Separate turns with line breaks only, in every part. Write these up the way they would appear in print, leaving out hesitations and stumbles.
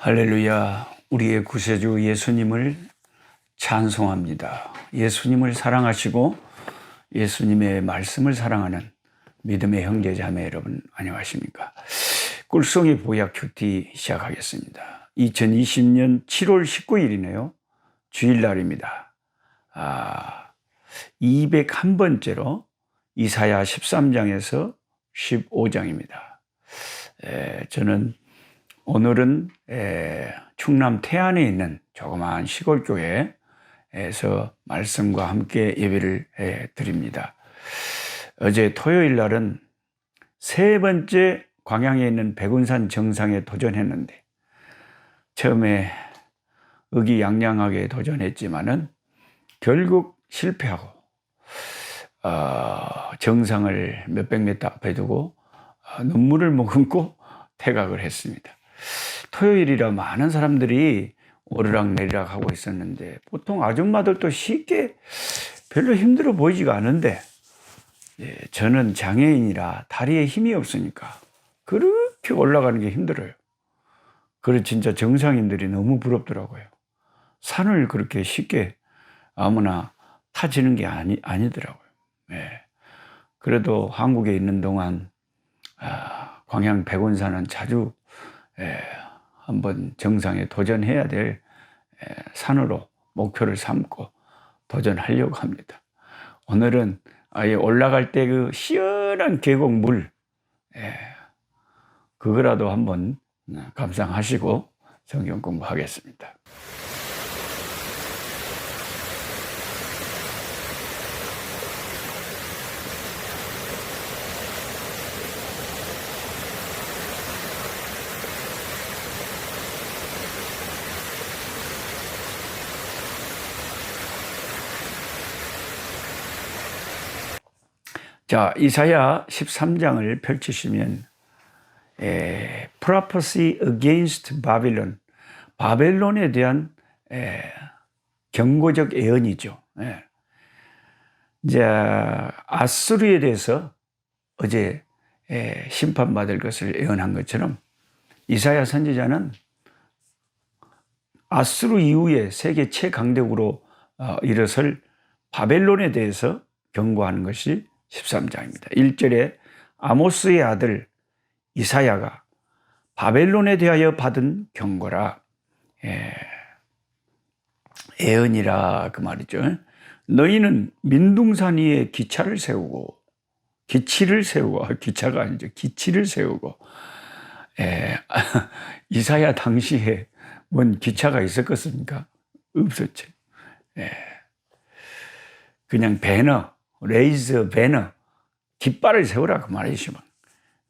할렐루야. 우리의 구세주 예수님을 찬송합니다. 예수님을 사랑하시고 예수님의 말씀을 사랑하는 믿음의 형제 자매 여러분, 안녕하십니까? 꿀송이 보약 큐티 시작하겠습니다. 2020년 7월 19일이네요. 주일날입니다. 201번째로 이사야 13장에서 15장입니다. 저는 오늘은 충남 태안에 있는 조그마한 시골교회에서 말씀과 함께 예배를 드립니다. 어제 토요일 날은 세 번째 광양에 있는 백운산 정상에 도전했는데, 처음에 의기양양하게 도전했지만은 결국 실패하고 정상을 몇백 미터 앞에 두고 눈물을 머금고 퇴각을 했습니다. 토요일이라 많은 사람들이 오르락내리락 하고 있었는데, 보통 아줌마들도 쉽게 별로 힘들어 보이지가 않은데, 저는 장애인이라 다리에 힘이 없으니까 그렇게 올라가는 게 힘들어요. 그래서 진짜 정상인들이 너무 부럽더라고요. 산을 그렇게 쉽게 아무나 타지는 게 아니더라고요. 그래도 한국에 있는 동안 광양 백운산은 자주 한번 정상에 도전해야 될 산으로 목표를 삼고 도전하려고 합니다. 오늘은 아예 올라갈 때 그 시원한 계곡물, 그거라도 한번 감상하시고 성경 공부하겠습니다. 자, 이사야 13장을 펼치시면 Prophecy against Babylon, 바벨론에 대한 경고적 예언이죠. 이제 아수르에 대해서 어제 심판받을 것을 예언한 것처럼, 이사야 선지자는 아수르 이후에 세계 최강대국으로 일어설 바벨론에 대해서 경고하는 것이 13장입니다. 1절에 아모스의 아들 이사야가 바벨론에 대하여 받은 경고라, 예언이라 그 말이죠. 너희는 민둥산 위에 기치를 세우고, 기차가 아니죠. 기치를 세우고, 이사야 당시에 뭔 기차가 있었겠습니까? 없었죠. 그냥 배너, 레이즈 배너, 깃발을 세우라 그 말이시면,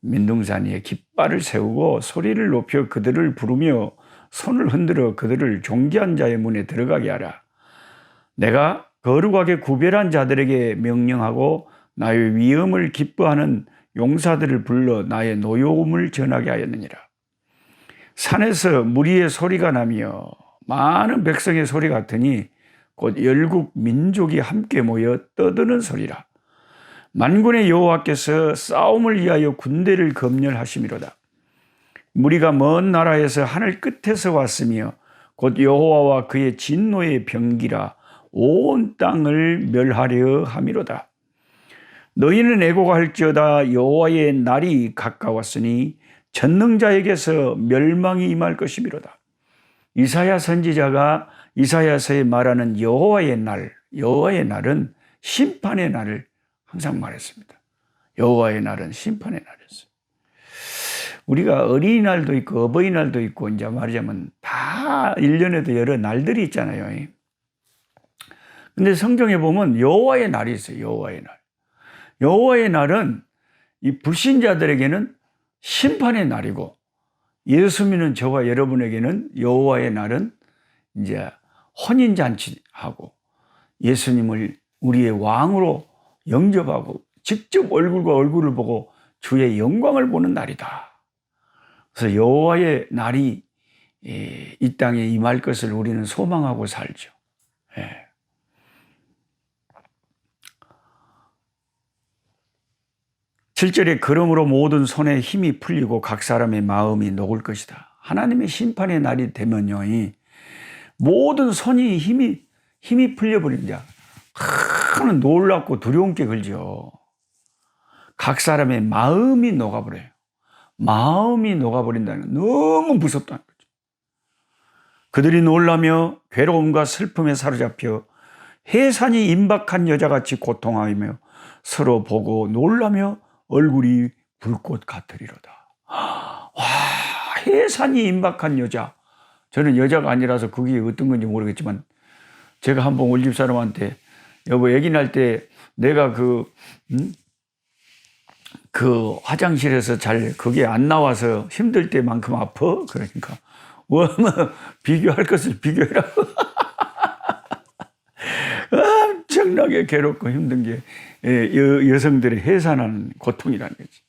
민둥산 위에 깃발을 세우고 소리를 높여 그들을 부르며 손을 흔들어 그들을 존귀한 자의 문에 들어가게 하라. 내가 거룩하게 구별한 자들에게 명령하고 나의 위엄을 기뻐하는 용사들을 불러 나의 노여움을 전하게 하였느니라. 산에서 무리의 소리가 나며 많은 백성의 소리 같으니 곧 열국 민족이 함께 모여 떠드는 소리라. 만군의 여호와께서 싸움을 위하여 군대를 검열하심이로다. 무리가 먼 나라에서 하늘 끝에서 왔으며 곧 여호와와 그의 진노의 병기라 온 땅을 멸하려 함이로다. 너희는 애곡할지어다. 여호와의 날이 가까웠으니 전능자에게서 멸망이 임할 것이미로다. 이사야 선지자가 이사야서에 말하는 여호와의 날, 여호와의 날은 심판의 날을 항상 말했습니다. 여호와의 날은 심판의 날이었어요. 우리가 어린이날도 있고 어버이날도 있고, 이제 말하자면 다 1년에도 여러 날들이 있잖아요. 근데 성경에 보면 여호와의 날이 있어요. 여호와의 날. 여호와의 날은 이 불신자들에게는 심판의 날이고, 예수 믿는 저와 여러분에게는 여호와의 날은 이제 혼인잔치하고 예수님을 우리의 왕으로 영접하고 직접 얼굴과 얼굴을 보고 주의 영광을 보는 날이다. 그래서 여호와의 날이 이 땅에 임할 것을 우리는 소망하고 살죠. 7절에 그러므로 모든 손에 힘이 풀리고 각 사람의 마음이 녹을 것이다. 하나님의 심판의 날이 되면요, 이 모든 손이 힘이 풀려버린 자, 큰 놀랍고 두려운 게 걸죠. 각 사람의 마음이 녹아버려요. 마음이 녹아버린다는 건 너무 무섭다는 거죠. 그들이 놀라며 괴로움과 슬픔에 사로잡혀 해산이 임박한 여자같이 고통하며 서로 보고 놀라며 얼굴이 불꽃 같으리로다. 와, 해산이 임박한 여자. 저는 여자가 아니라서 그게 어떤 건지 모르겠지만 제가 한번 우리 집 사람한테 여보 애기 날 때 내가 그 화장실에서 잘 그게 안 나와서 힘들 때만큼 아파? 그러니까 뭐 비교할 것을 비교해라. 엄청나게 괴롭고 힘든 게 여성들의 해산하는 고통이라는 거지.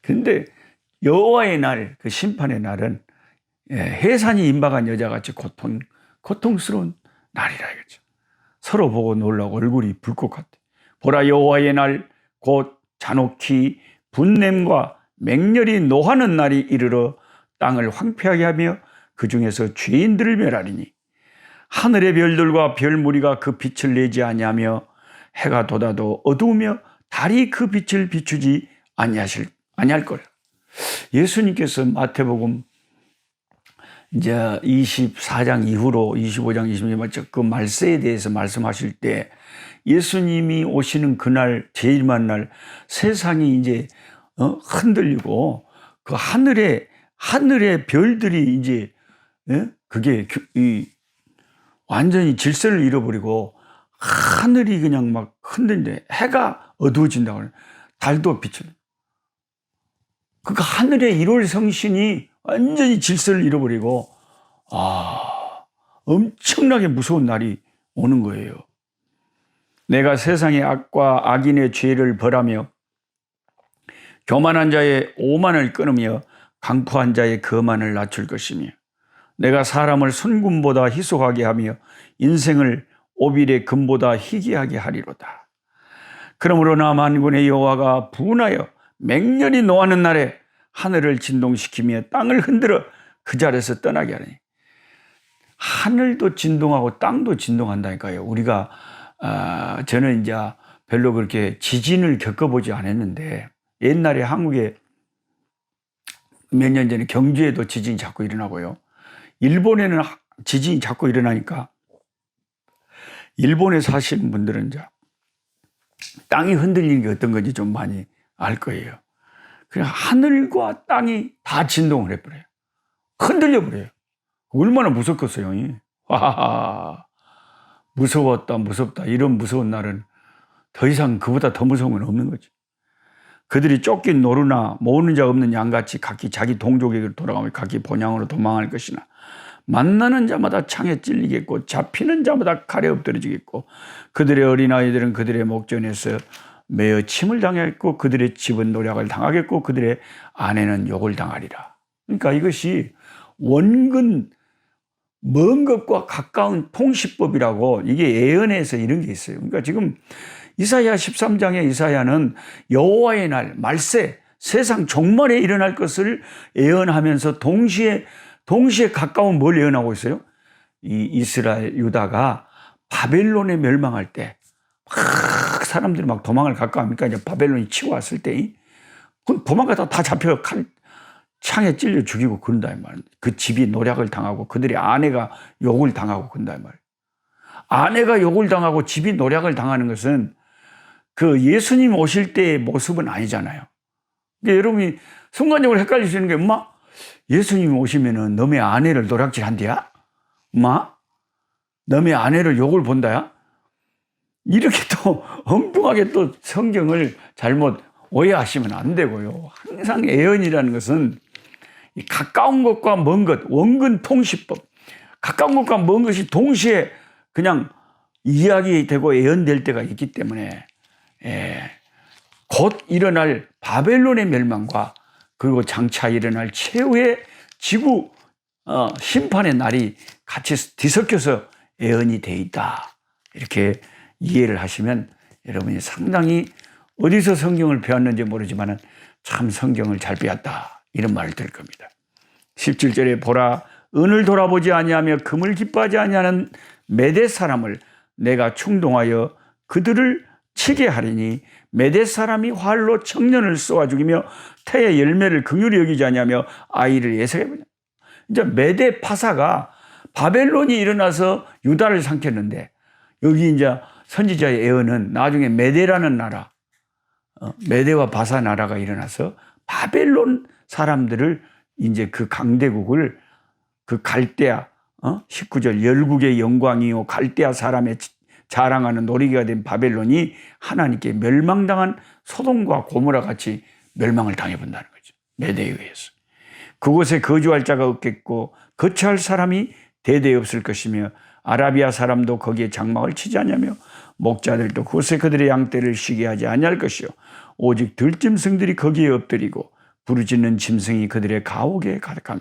근데 여호와의 날, 그 심판의 날은 해산이 임박한 여자같이 고통스러운 날이라 이거죠. 서로 보고 놀라고 얼굴이 불꽃 같아. 보라 여호와의 날 곧 잔혹히 분냄과 맹렬히 노하는 날이 이르러 땅을 황폐하게 하며 그 중에서 죄인들을 멸하리니 하늘의 별들과 별무리가 그 빛을 내지 아니하며 해가 돋아도 어두우며 달이 그 빛을 비추지 아니할 거라. 예수님께서 마태복음 이제 24장 이후로 25장 26장 그 말세에 대해서 말씀하실 때 예수님이 오시는 그날 제일 많은 날 세상이 이제 흔들리고 그 하늘의 별들이 이제 그게 완전히 질서를 잃어버리고 하늘이 그냥 막 흔들리는데 해가 어두워진다고 하는 달도 빛을 그러니까 하늘의 1월 성신이 완전히 질서를 잃어버리고 엄청나게 무서운 날이 오는 거예요. 내가 세상의 악과 악인의 죄를 벌하며 교만한 자의 오만을 끊으며 강포한 자의 거만을 낮출 것이며 내가 사람을 순금보다 희소하게 하며 인생을 오빌의 금보다 희귀하게 하리로다. 그러므로 나 만군의 여호와가 분하여 맹렬히 노하는 날에 하늘을 진동시키며 땅을 흔들어 그 자리에서 떠나게 하니 하늘도 진동하고 땅도 진동한다니까요. 우리가 저는 이제 별로 그렇게 지진을 겪어보지 않았는데 옛날에 한국에 몇 년 전에 경주에도 지진이 자꾸 일어나고요. 일본에는 지진이 자꾸 일어나니까 일본에 사시는 분들은 이제 땅이 흔들리는 게 어떤 건지 좀 많이 알 거예요. 그냥 하늘과 땅이 다 진동을 해버려요. 흔들려 버려요. 얼마나 무섭겠어요. 와, 무섭다. 이런 무서운 날은 더 이상 그보다 더 무서운 건 없는 거지. 그들이 쫓긴 노루나 모으는 자 없는 양같이 각기 자기 동족에게로 돌아가며 각기 본향으로 도망할 것이나 만나는 자마다 창에 찔리겠고 잡히는 자마다 칼에 엎드러지겠고 그들의 어린아이들은 그들의 목전에서 매어 침을 당했고 그들의 집은 노략을 당하겠고 그들의 아내는 욕을 당하리라. 그러니까 이것이 원근 먼 것과 가까운 통시법이라고 이게 예언에서 이런 게 있어요. 그러니까 지금 이사야 13장의 이사야는 여호와의 날 말세 세상 종말에 일어날 것을 예언하면서 동시에 가까운 뭘 예언하고 있어요? 이 이스라엘 유다가 바벨론에 멸망할 때 막 사람들이 막 도망을 가까우니까 이제 바벨론이 치고 왔을 때 도망가다가 다 잡혀 창에 찔려 죽이고 그런다 이 말이에요. 그 집이 노략을 당하고 그들의 아내가 욕을 당하고 그런다 이 말이에요. 아내가 욕을 당하고 집이 노략을 당하는 것은 그 예수님 오실 때의 모습은 아니잖아요. 그러니까 여러분이 순간적으로 헷갈리시는 게 엄마 예수님 오시면은 너의 아내를 노략질 한대야? 엄마 너의 아내를 욕을 본다야? 이렇게 또 엉뚱하게 또 성경을 잘못 오해하시면 안 되고요. 항상 예언이라는 것은 가까운 것과 먼 것, 원근 통시법. 가까운 것과 먼 것이 동시에 그냥 이야기되고 예언될 때가 있기 때문에 곧 일어날 바벨론의 멸망과 그리고 장차 일어날 최후의 지구 심판의 날이 같이 뒤섞여서 예언이 돼 있다. 이렇게 이해를 하시면 여러분이 상당히 어디서 성경을 배웠는지 모르지만 참 성경을 잘 배웠다 이런 말을 들을 겁니다. 17절에 보라 은을 돌아보지 아니하며 금을 기뻐하지 아니하는 메대 사람을 내가 충동하여 그들을 치게 하리니 메대 사람이 활로 청년을 쏘아 죽이며 태의 열매를 긍휼히 여기지 아니하며 아이를 예색해 보냐. 이제 메대 파사가 바벨론이 일어나서 유다를 삼켰는데 여기 이제 선지자의 예언은 나중에 메대라는 나라, 메대와 바사 나라가 일어나서 바벨론 사람들을 이제 그 강대국을 그 갈대아 19절 열국의 영광이요 갈대아 사람의 자랑하는 놀이기가 된 바벨론이 하나님께 멸망당한 소돔과 고모라 같이 멸망을 당해본다는 거죠. 메대에 의해서. 그곳에 거주할 자가 없겠고 거처할 사람이 대대 없을 것이며 아라비아 사람도 거기에 장막을 치지 않냐며 목자들도 그곳에 그들의 양떼를 쉬게 하지 아니할 것이요 오직 들짐승들이 거기에 엎드리고 부르짖는 짐승이 그들의 가옥에 가득하며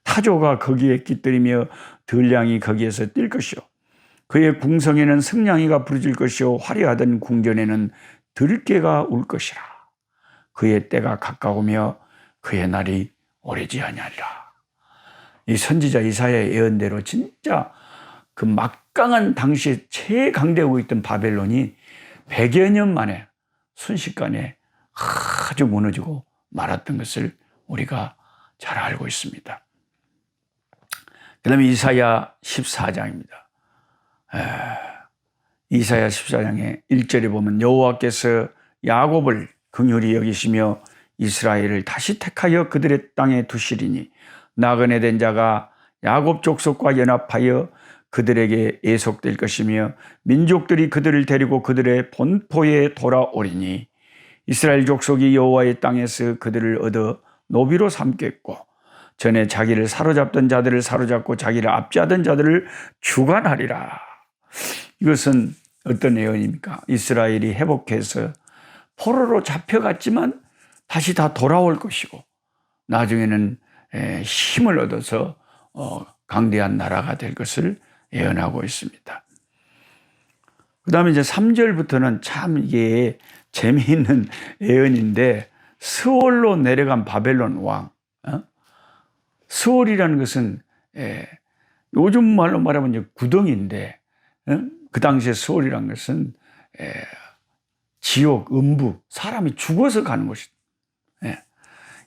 타조가 거기에 깃들이며 들량이 거기에서 뛸 것이요 그의 궁성에는 승냥이가 부르짖을 것이요 화려하던 궁전에는 들깨가 울 것이라. 그의 때가 가까우며 그의 날이 오래지 아니하리라. 이 선지자 이사야의 예언대로 진짜 그 막강한 당시에 최강대국이 있던 바벨론이 100여 년 만에 순식간에 아주 무너지고 말았던 것을 우리가 잘 알고 있습니다. 그 다음에 이사야 14장입니다. 이사야 14장의 1절에 보면 여호와께서 야곱을 긍휼히 여기시며 이스라엘을 다시 택하여 그들의 땅에 두시리니 나그네 된 자가 야곱 족속과 연합하여 그들에게 예속될 것이며 민족들이 그들을 데리고 그들의 본토에 돌아오리니 이스라엘 족속이 여호와의 땅에서 그들을 얻어 노비로 삼겠고 전에 자기를 사로잡던 자들을 사로잡고 자기를 압제하던 자들을 주관하리라. 이것은 어떤 예언입니까? 이스라엘이 회복해서 포로로 잡혀갔지만 다시 다 돌아올 것이고 나중에는 힘을 얻어서 강대한 나라가 될 것을 예언하고 있습니다. 그 다음에 이제 3절부터는 참 이게 재미있는 예언인데 스올로 내려간 바벨론 왕. 스올이라는 것은 요즘 말로 말하면 이제 구덩이인데 그 당시에 스올이라는 것은 지옥, 음부, 사람이 죽어서 가는 곳이다.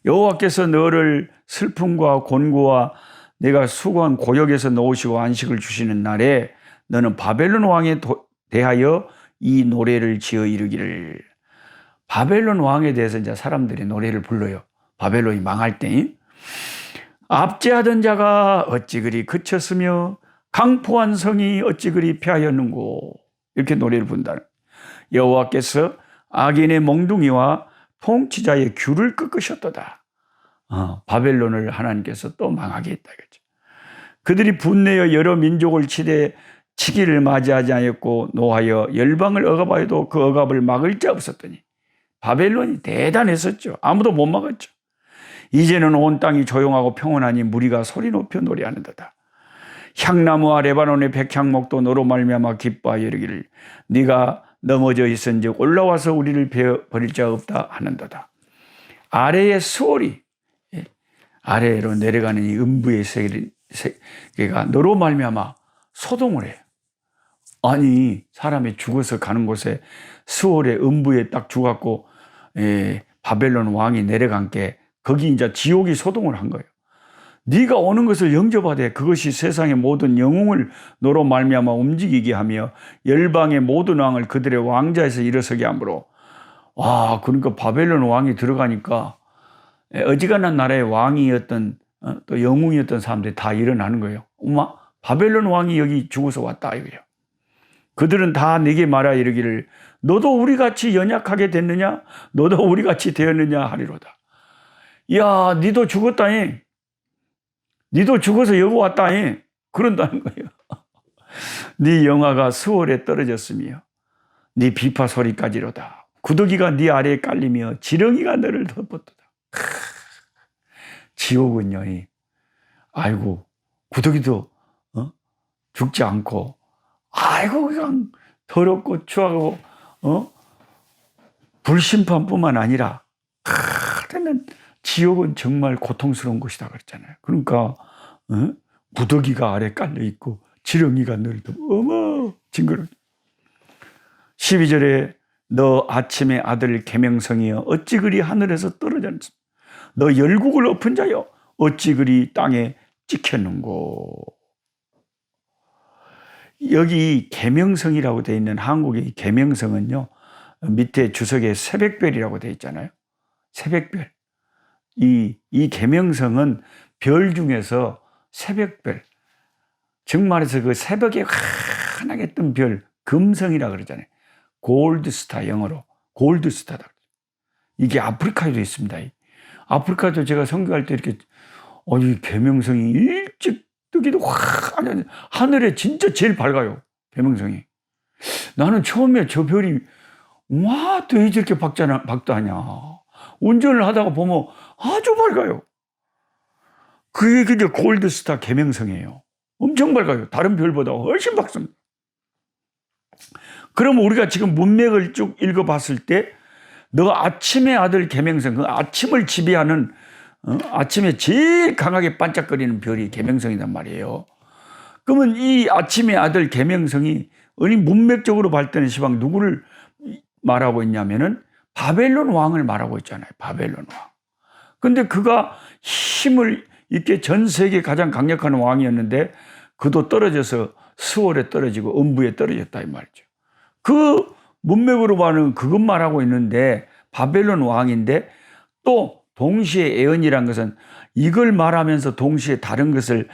여호와께서 너를 슬픔과 곤고와 내가 수고한 고역에서 놓으시고 안식을 주시는 날에 너는 바벨론 왕에 대하여 이 노래를 지어 이르기를. 바벨론 왕에 대해서 이제 사람들이 노래를 불러요. 바벨론이 망할 때 압제하던 자가 어찌 그리 그쳤으며 강포한 성이 어찌 그리 패하였는고. 이렇게 노래를 부른다는. 여호와께서 악인의 몽둥이와 통치자의 귤을 꺾으셨도다. 바벨론을 하나님께서 또 망하게 했다. 그렇죠? 그들이 분내어 여러 민족을 치기를 맞이하지 않았고 노하여 열방을 억압하여도 그 억압을 막을 자 없었더니 바벨론이 대단했었죠. 아무도 못 막았죠. 이제는 온 땅이 조용하고 평온하니 무리가 소리 높여 노래하는도다. 향나무와 레바논의 백향목도 너로 말미암아 기뻐하여 이르기를 네가 넘어져 있은즉 올라와서 우리를 버릴 자 없다 하는도다. 아래의 수월이 아래로 내려가는 이 음부의 세계가 너로 말미암아 소동을 해요. 아니 사람이 죽어서 가는 곳에 수월의 음부에 딱 죽었고 바벨론 왕이 내려간 게 거기 이제 지옥이 소동을 한 거예요. 네가 오는 것을 영접하되 그것이 세상의 모든 영웅을 너로 말미암아 움직이게 하며 열방의 모든 왕을 그들의 왕자에서 일어서게 하므로. 와, 그러니까 바벨론 왕이 들어가니까 어지간한 나라의 왕이었던 또 영웅이었던 사람들이 다 일어나는 거예요. 엄마, 바벨론 왕이 여기 죽어서 왔다 이거예요. 그들은 다 내게 말하 이르기를 너도 우리같이 연약하게 됐느냐? 너도 우리같이 되었느냐 하리로다. 야, 니도 죽었다잉. 니도 죽어서 여기 왔다잉. 그런다는 거예요. 네 영화가 수월에 떨어졌으며 네 비파 소리까지로다. 구더기가 네 아래에 깔리며 지렁이가 너를 덮었도다. 지옥은요. 아이고 구더기도 죽지 않고 아이고 그냥 더럽고 추하고 불심판뿐만 아니라 그러면 지옥은 정말 고통스러운 곳이다 그랬잖아요. 그러니까 무더기가 아래 깔려 있고 지렁이가 늘도 어머 징그러. 12절에 너 아침의 아들 계명성이여 어찌 그리 하늘에서 떨어졌는지 너 열국을 엎은 자여 어찌 그리 땅에 찍혔는고. 여기 계명성이라고 되어 있는 한국의 계명성은요, 밑에 주석에 새벽별이라고 되어 있잖아요. 새벽별. 이 계명성은 별 중에서 새벽별. 즉 말해서 그 새벽에 환하게 뜬 별, 금성이라고 그러잖아요. 골드스타, 영어로. 골드스타다. 이게 아프리카에도 있습니다. 아프리카도 제가 선교할 때 이렇게, 이 계명성이 일찍 뜨기도 하늘에 진짜 제일 밝아요. 계명성이. 나는 처음에 저 별이, 와, 또 왜 저렇게 밝다냐. 운전을 하다가 보면 아주 밝아요. 그게 이제 골드스타 계명성이에요. 엄청 밝아요. 다른 별보다 훨씬 밝습니다. 그러면 우리가 지금 문맥을 쭉 읽어봤을 때, 너 아침의 아들 계명성, 그 아침을 지배하는 아침에 제일 강하게 반짝거리는 별이 계명성이란 말이에요. 그러면 이 아침의 아들 계명성이 어느 문맥적으로 발전한 시방 누구를 말하고 있냐면은 바벨론 왕을 말하고 있잖아요. 바벨론 왕. 근데 그가 힘을 있게 전 세계 가장 강력한 왕이었는데 그도 떨어져서 스월에 떨어지고 음부에 떨어졌다 이 말이죠. 그 문맥으로 봐는 그것 말하고 있는데 바벨론 왕인데 또 동시에 애언이란 것은 이걸 말하면서 동시에 다른 것을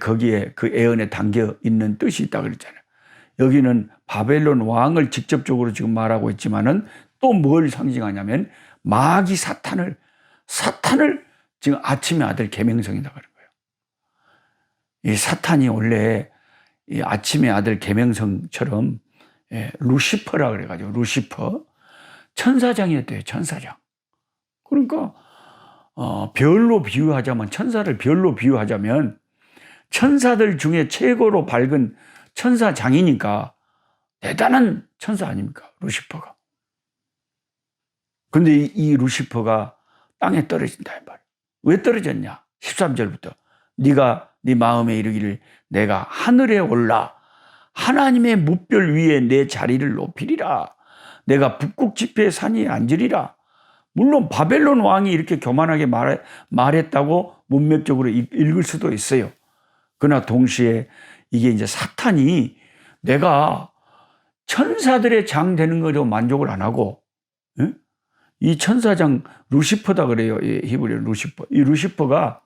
거기에 그 애언에 담겨 있는 뜻이 있다 그랬잖아요. 여기는 바벨론 왕을 직접적으로 지금 말하고 있지만은 또 뭘 상징하냐면 마귀 사탄을 지금 아침의 아들 계명성이다 그런 거예요. 이 사탄이 원래 이 아침의 아들 계명성처럼 루시퍼라 그래가지고 루시퍼 천사장이었대요. 천사장. 그러니까 별로 비유하자면 천사를 별로 비유하자면 천사들 중에 최고로 밝은 천사장이니까 대단한 천사 아닙니까? 루시퍼가. 근데 이 루시퍼가 땅에 떨어진다 이 말. 왜 떨어졌냐? 13절부터 네가 네 마음에 이르기를 내가 하늘에 올라 하나님의 무별 위에 내 자리를 높이리라. 내가 북극 지폐의 산에 앉으리라. 물론 바벨론 왕이 이렇게 교만하게 말했다고 문맥적으로 읽을 수도 있어요. 그러나 동시에 이게 이제 사탄이 내가 천사들의 장 되는 거로 만족을 안 하고, 이 천사장 루시퍼다 그래요. 히브리어 루시퍼. 이 루시퍼가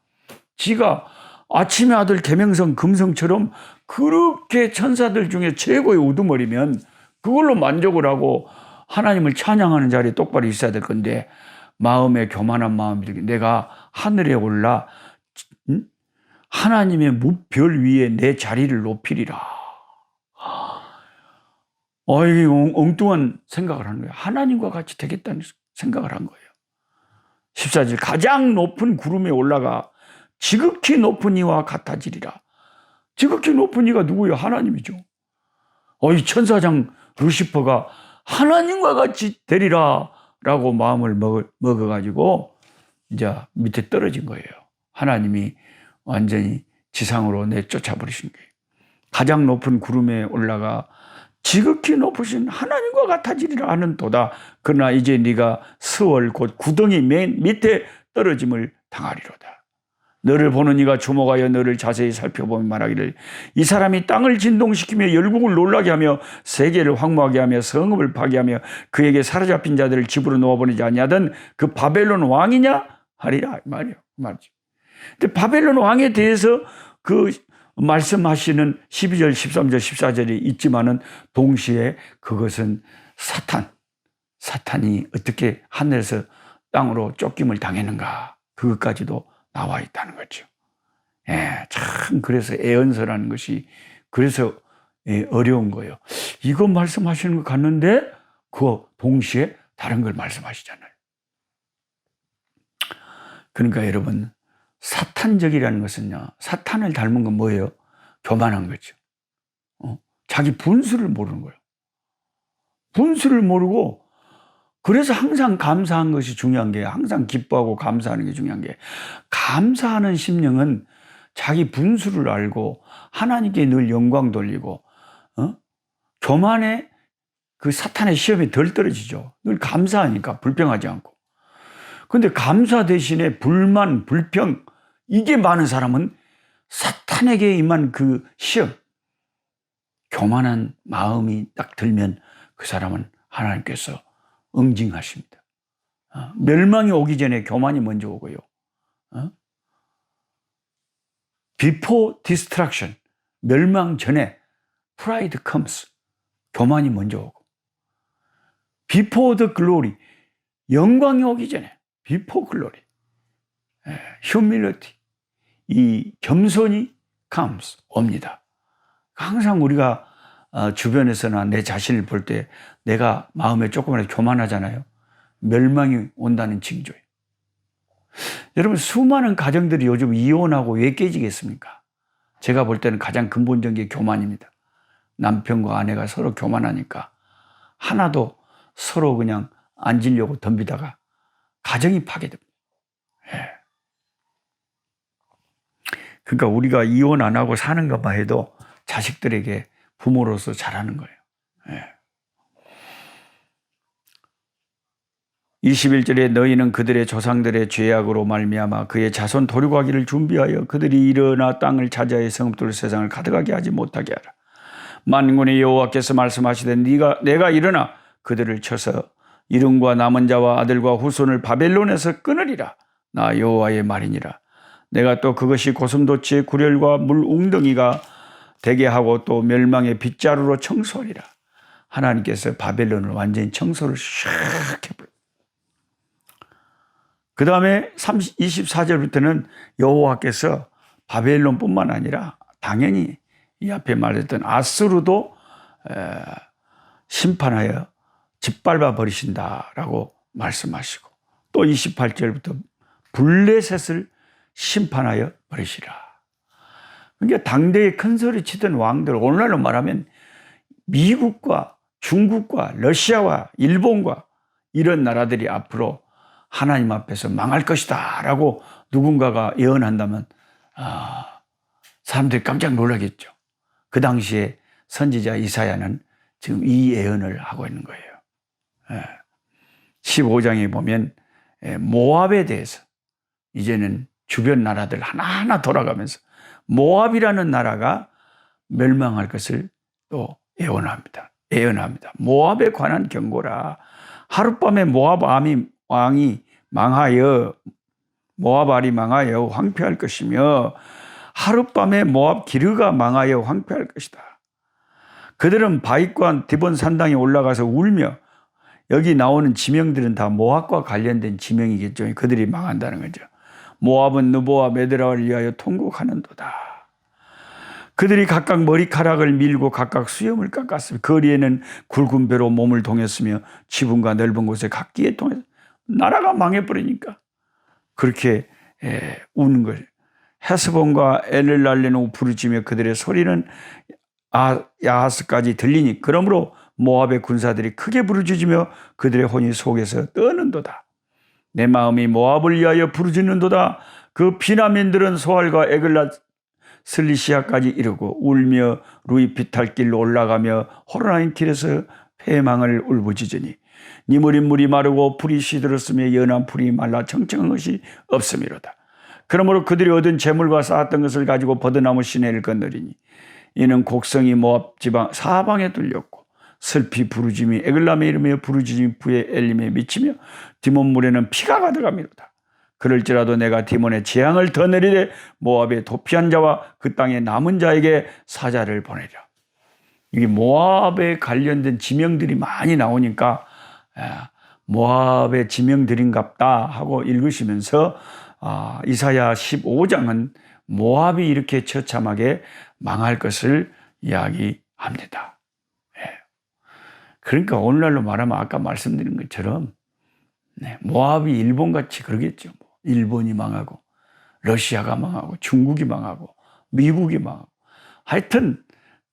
지가 아침의 아들 계명성 금성처럼 그렇게 천사들 중에 최고의 우두머리면 그걸로 만족을 하고 하나님을 찬양하는 자리에 똑바로 있어야 될 건데 마음에 교만한 마음이 들게 내가 하늘에 올라 하나님의 무별 위에 내 자리를 높이리라. 이게 엉뚱한 생각을 하는 거예요. 하나님과 같이 되겠다는 생각을 한 거예요. 14절 가장 높은 구름에 올라가 지극히 높은 이와 같아지리라. 지극히 높은 이가 누구예요? 하나님이죠. 이 천사장 루시퍼가 하나님과 같이 되리라 라고 마음을 먹어가지고 이제 밑에 떨어진 거예요. 하나님이 완전히 지상으로 내쫓아 버리신 거예요. 가장 높은 구름에 올라가 지극히 높으신 하나님과 같아지리라 하는 도다. 그러나 이제 네가 스월 곧 구덩이 맨 밑에 떨어짐을 당하리로다. 너를 보는 이가 주목하여 너를 자세히 살펴보며 말하기를 이 사람이 땅을 진동시키며 열국을 놀라게 하며 세계를 황무하게 하며 성읍을 파괴하며 그에게 사로잡힌 자들을 집으로 놓아보내지 아니하던 그 바벨론 왕이냐 하리라 말이요. 말이죠. 근데 바벨론 왕에 대해서 그 말씀하시는 12절, 13절, 14절이 있지만은 동시에 그것은 사탄이 어떻게 하늘에서 땅으로 쫓김을 당했는가 그것까지도 나와 있다는 거죠. 참 그래서 애언서라는 것이 그래서 어려운 거예요. 이거 말씀하시는 것 같는데 그 동시에 다른 걸 말씀하시잖아요. 그러니까 여러분 사탄적이라는 것은요. 사탄을 닮은 건 뭐예요? 교만한 거죠. 자기 분수를 모르는 거예요. 분수를 모르고 그래서 항상 감사한 것이 중요한 게, 항상 기뻐하고 감사하는 게 중요한 게, 감사하는 심령은 자기 분수를 알고 하나님께 늘 영광 돌리고 교만의 그 사탄의 시험에 덜 떨어지죠. 늘 감사하니까, 불평하지 않고. 근데 감사 대신에 불만, 불평, 이게 많은 사람은 사탄에게 임한 그 시험, 교만한 마음이 딱 들면 그 사람은 하나님께서 응징하십니다. 멸망이 오기 전에 교만이 먼저 오고요. Before destruction, 멸망 전에 pride comes, 교만이 먼저 오고. Before the glory, 영광이 오기 전에 before glory, humility, 이 겸손이 comes, 옵니다. 항상 우리가 주변에서나 내 자신을 볼 때 내가 마음에 조금이라도 교만하잖아요. 멸망이 온다는 징조예요. 여러분, 수많은 가정들이 요즘 이혼하고 왜 깨지겠습니까? 제가 볼 때는 가장 근본적인 게 교만입니다. 남편과 아내가 서로 교만하니까 하나도 서로 그냥 앉으려고 덤비다가 가정이 파괴됩니다. 그러니까 우리가 이혼 안 하고 사는 것만 해도 자식들에게 부모로서 잘하는 거예요. 21절에 너희는 그들의 조상들의 죄악으로 말미암아 그의 자손 도륙하기를 준비하여 그들이 일어나 땅을 차지하여 성읍들 세상을 가득하게 하지 못하게 하라. 만군의 여호와께서 말씀하시되 내가 일어나 그들을 쳐서 이름과 남은 자와 아들과 후손을 바벨론에서 끊으리라. 나 여호와의 말이니라. 내가 또 그것이 고슴도치의 구렬과 물 웅덩이가 되게 하고 또 멸망의 빗자루로 청소하리라. 하나님께서 바벨론을 완전히 청소를 샥 해버려요. 그 다음에 24절부터는 여호와께서 바벨론뿐만 아니라 당연히 이 앞에 말했던 아수르도 심판하여 짓밟아 버리신다라고 말씀하시고, 또 28절부터 블레셋을 심판하여 버리시라. 그러니까 당대에 큰 소리 치던 왕들, 오늘날로 말하면 미국과 중국과 러시아와 일본과 이런 나라들이 앞으로 하나님 앞에서 망할 것이다 라고 누군가가 예언한다면 사람들이 깜짝 놀라겠죠. 그 당시에 선지자 이사야는 지금 이 예언을 하고 있는 거예요. 15장에 보면 모압에 대해서 이제는 주변 나라들 하나하나 돌아가면서 모압이라는 나라가 멸망할 것을 또 예언합니다. 모압에 관한 경고라. 하룻밤에 모압 왕이 망하여, 모압 알이 망하여 황폐할 것이며 하룻밤에 모압 기르가 망하여 황폐할 것이다. 그들은 바윗과 디본 산당에 올라가서 울며, 여기 나오는 지명들은 다 모압과 관련된 지명이겠죠. 그들이 망한다는 거죠. 모압은 느보와 메드라를 위하여 통곡하는도다. 그들이 각각 머리카락을 밀고 각각 수염을 깎았으며 거리에는 굵은 배로 몸을 동였으며 지붕과 넓은 곳에 각기에 통해서 나라가 망해버리니까 그렇게 우는 거예요. 헤스본과 엘를랄레는 부르짖으며 그들의 소리는 야하스까지 들리니 그러므로 모압의 군사들이 크게 부르짖으며 그들의 혼이 속에서 떠는도다. 내 마음이 모압을 위하여 부르짖는도다. 그 피난민들은 소알과 에글랏 슬리시아까지 이르고 울며 루이피탈길로 올라가며 호로나임 길에서 패망을 울부짖으니 니무린 물이 마르고 풀이 시들었으며 연한 풀이 말라 청청한 것이 없음이로다. 그러므로 그들이 얻은 재물과 쌓았던 것을 가지고 버드나무 시내를 건너리니 이는 곡성이 모압 지방 사방에 뚫렸고 슬피 부르짖음이 에글람에 이르며 부르짖음이 부에 엘림에 미치며 디몬물에는 피가 가득함이로다. 그럴지라도 내가 디몬의 재앙을 더 내리되 모압의 도피한 자와 그 땅의 남은 자에게 사자를 보내리라. 이게 모압에 관련된 지명들이 많이 나오니까 모압의 지명들인갑다 하고 읽으시면서 이사야 15장은 모압이 이렇게 처참하게 망할 것을 이야기합니다. 그러니까 오늘날로 말하면 아까 말씀드린 것처럼 모압이 일본같이 그러겠죠. 일본이 망하고 러시아가 망하고 중국이 망하고 미국이 망하고 하여튼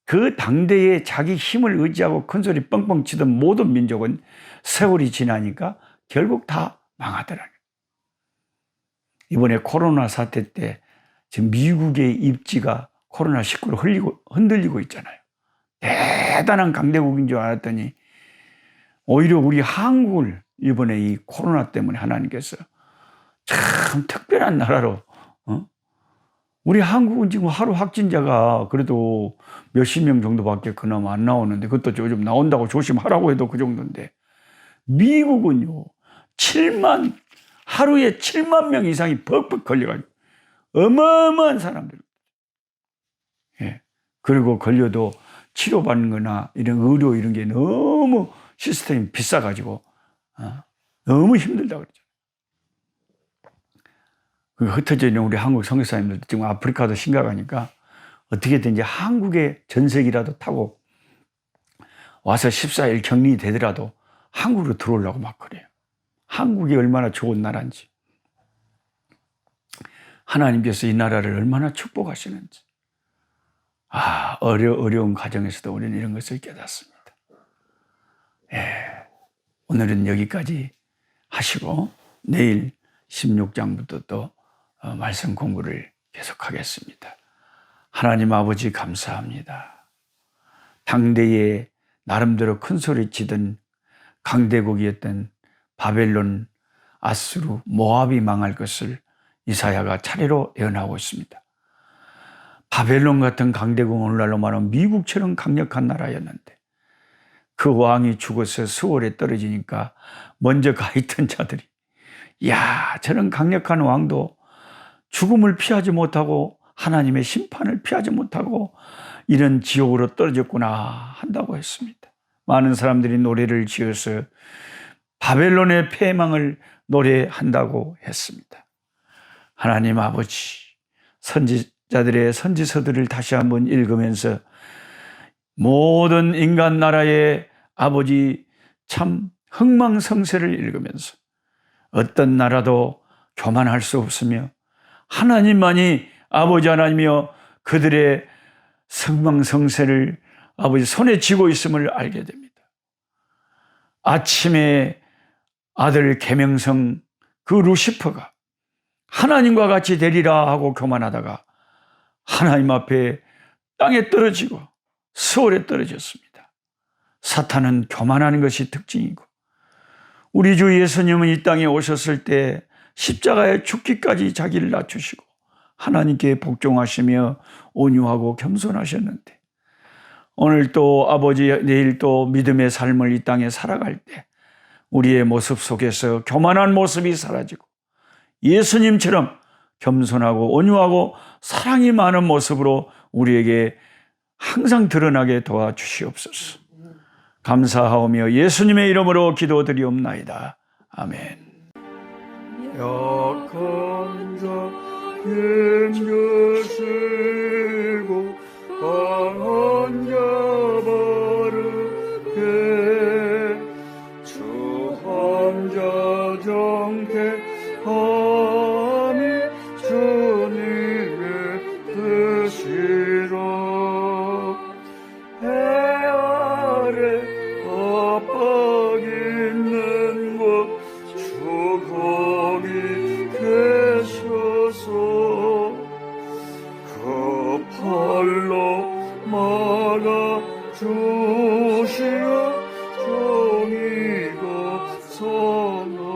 그 당대에 자기 힘을 의지하고 큰소리 뻥뻥 치던 모든 민족은 세월이 지나니까 결국 다 망하더라고요. 이번에 코로나 사태 때 지금 미국의 입지가 코로나19로 흔들리고 있잖아요. 대단한 강대국인 줄 알았더니 오히려 우리 한국을 이번에 이 코로나 때문에 하나님께서 참 특별한 나라로, 우리 한국은 지금 하루 확진자가 그래도 몇십 명 정도밖에 그나마 안 나오는데, 그것도 좀 나온다고 조심하라고 해도 그 정도인데, 미국은요, 하루에 7만 명 이상이 벅벅 걸려가지고, 어마어마한 사람들. 예. 그리고 걸려도 치료받는 거나 이런 의료 이런 게 너무 시스템이 비싸가지고, 너무 힘들다 그러죠. 흩어져 있는 우리 한국 선교사님들도 지금 아프리카도 심각하니까 어떻게든지 한국의 전세기라도 타고 와서 14일 격리 되더라도 한국으로 들어오려고 막 그래요. 한국이 얼마나 좋은 나라인지, 하나님께서 이 나라를 얼마나 축복하시는지, 어려운 가정에서도 우리는 이런 것을 깨닫습니다. 오늘은 여기까지 하시고 내일 16장부터 또 말씀 공부를 계속하겠습니다. 하나님 아버지 감사합니다. 당대에 나름대로 큰 소리 치던 강대국이었던 바벨론, 아수르, 모압이 망할 것을 이사야가 차례로 예언하고 있습니다. 바벨론 같은 강대국은 오늘날로 말하면 미국처럼 강력한 나라였는데 그 왕이 죽어서 수월에 떨어지니까 먼저 가 있던 자들이, 저런 강력한 왕도 죽음을 피하지 못하고 하나님의 심판을 피하지 못하고 이런 지옥으로 떨어졌구나 한다고 했습니다. 많은 사람들이 노래를 지어서 바벨론의 패망을 노래한다고 했습니다. 하나님 아버지, 선지자들의 선지서들을 다시 한번 읽으면서 모든 인간 나라의 아버지 참 흥망성쇠를 읽으면서 어떤 나라도 교만할 수 없으며 하나님만이 아버지 하나님이여 그들의 흥망성쇠를 아버지 손에 쥐고 있음을 알게 됩니다. 아침에 아들 계명성 그 루시퍼가 하나님과 같이 되리라 하고 교만하다가 하나님 앞에 땅에 떨어지고 수월에 떨어졌습니다. 사탄은 교만하는 것이 특징이고, 우리 주 예수님은 이 땅에 오셨을 때 십자가에 죽기까지 자기를 낮추시고 하나님께 복종하시며 온유하고 겸손하셨는데, 오늘 또 아버지 내일 또 믿음의 삶을 이 땅에 살아갈 때 우리의 모습 속에서 교만한 모습이 사라지고 예수님처럼 겸손하고 온유하고 사랑이 많은 모습으로 우리에게 항상 드러나게 도와주시옵소서. 감사하오며 예수님의 이름으로 기도드리옵나이다. 아멘. 약한 자 힘주시고 강한 자 바르게 추한 자 정케하니 주님의 뜻이라. 해 아래 압박 있는 곳 주 거기 계셔서 그 팔로 막아 주시어 정의가 선하